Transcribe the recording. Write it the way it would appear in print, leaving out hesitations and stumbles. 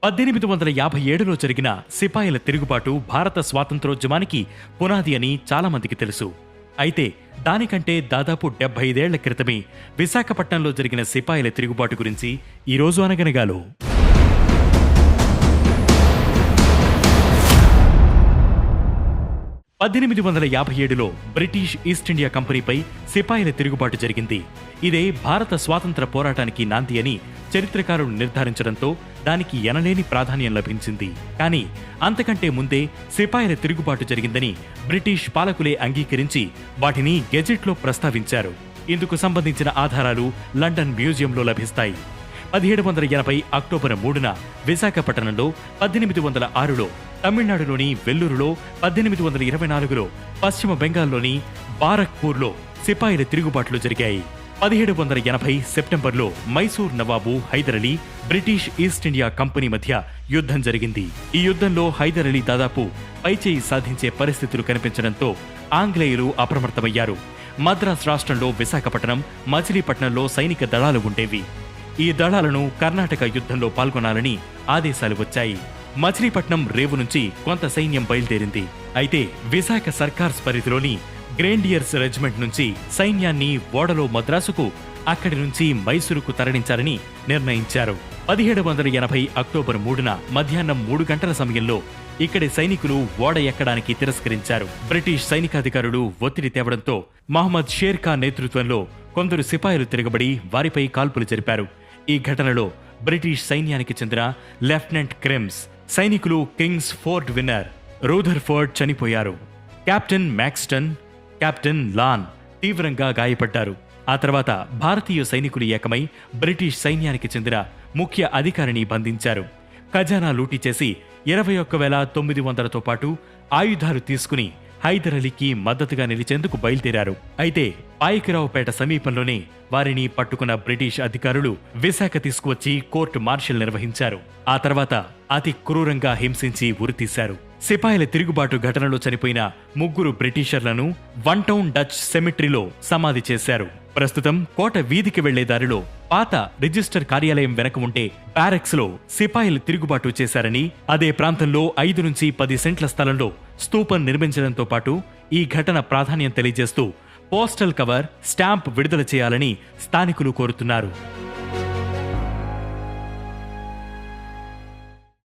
1857లో జరిగిన సిపాయిల తిరుగుబాటు భారత స్వాతంత్రోద్యమానికి పునాది అని చాలామందికి తెలుసు. అయితే దానికంటే దాదాపు 75 ఏళ్ల క్రితమే విశాఖపట్నంలో జరిగిన సిపాయిల తిరుగుబాటు గురించి ఈరోజు అనగనగాలో 1857లో బ్రిటిష్ ఈస్ట్ ఇండియా కంపెనీపై సిపాయిల తిరుగుబాటు జరిగింది. ఇదే భారత స్వాతంత్ర పోరాటానికి నాంది అని చరిత్రకారులు నిర్ధారించడంతో దానికి ఎనలేని ప్రాధాన్యం లభించింది. కానీ అంతకంటే ముందే సిపాయిల తిరుగుబాటు జరిగిందని బ్రిటిష్ పాలకులే అంగీకరించి వాటిని గెజెట్లో ప్రస్తావించారు. ఇందుకు సంబంధించిన ఆధారాలు లండన్ మ్యూజియంలో లభిస్తాయి. 1780 అక్టోబర్ 3న విశాఖపట్నంలో, 1806లో తమిళనాడులోని వెల్లూరులో, 1824లో పశ్చిమ బెంగాల్లోని బారక్పూర్లో సిపాయిల తిరుగుబాట్లు జరిగాయి. 1780 సెప్టెంబర్లో మైసూర్ నవాబు Hyder Ali, British East India Company మధ్య యుద్ధం జరిగింది. ఈ యుద్ధంలో హైదర్ అలీ దాదాపు పైచేయి సాధించే పరిస్థితులు కనిపించడంతో ఆంగ్లేయులు అప్రమత్తమయ్యారు. మద్రాస్ రాష్ట్రంలో విశాఖపట్నం, మచిలీపట్నంలో సైనిక దళాలు ఉండేవి. ఈ దళాలను కర్ణాటక యుద్ధంలో పాల్గొనాలని ఆదేశాలు వచ్చాయి. మచిలీపట్నం రేవు నుంచి కొంత సైన్యం బయలుదేరింది. అయితే విశాఖ సర్కార్స్ పరిధిలోని గ్రేండియర్స్ రెజిమెంట్ నుంచి సైన్యాన్ని ఓడలో మద్రాసుకు, అక్కడి నుంచి మైసూరుకు తరలించాలని నిర్ణయించారు. 1780 అక్టోబర్ 3న మధ్యాహ్నం 3 గంటల సమయంలో ఇక్కడి సైనికులు ఓడ ఎక్కడానికి తిరస్కరించారు. బ్రిటిష్ సైనికాధికారులు ఒత్తిడి తేవడంతో మహమ్మద్ షేర్ ఖాన్ నేతృత్వంలో కొందరు సిపాయిలు తిరగబడి వారిపై కాల్పులు జరిపారు. ఈ ఘటనలో బ్రిటిష్ సైన్యానికి చెందిన లెఫ్టినెంట్ క్రిమ్స్, సైనికులు కింగ్స్ ఫోర్డ్ విన్నర్, రూథర్ఫోర్డ్ చనిపోయారు. కెప్టెన్ మ్యాక్స్టన్, కెప్టెన్ లాన్ తీవ్రంగా గాయపడ్డారు. ఆ తర్వాత భారతీయ సైనికులు ఏకమై బ్రిటిష్ సైన్యానికి చెందిన ముఖ్య అధికారిని బంధించారు. ఖజానా లూటీ చేసి 21,900తో పాటు ఆయుధాలు తీసుకుని హైదర్ అలీకి మద్దతుగా నిలిచేందుకు బయలుదేరారు. అయితే పాయకరావుపేట సమీపంలోనే వారిని పట్టుకున్న బ్రిటిష్ అధికారులు విశాఖ తీసుకువచ్చి కోర్టు మార్షల్ నిర్వహించారు. ఆ తర్వాత అతి క్రూరంగా హింసించి ఉరితీశారు. సిపాయిల తిరుగుబాటు ఘటనలో చనిపోయిన 3 బ్రిటిషర్లను వన్ టౌన్ డచ్ సెమిట్రీలో సమాధి చేశారు. ప్రస్తుతం కోట వీధికి వెళ్లే దారిలో పాత రిజిస్టర్ కార్యాలయం వెనక ఉంటే బ్యారెక్స్ లో సిపాయిలు తిరుగుబాటు చేశారని, అదే ప్రాంతంలో 5 నుంచి 10 సెంట్ల స్థలంలో స్తూపం నిర్మించడంతో పాటు ఈ ఘటన ప్రాధాన్యం తెలియజేస్తూ పోస్టల్ కవర్, స్టాంప్ విడుదల చేయాలని స్థానికులు కోరుతున్నారు.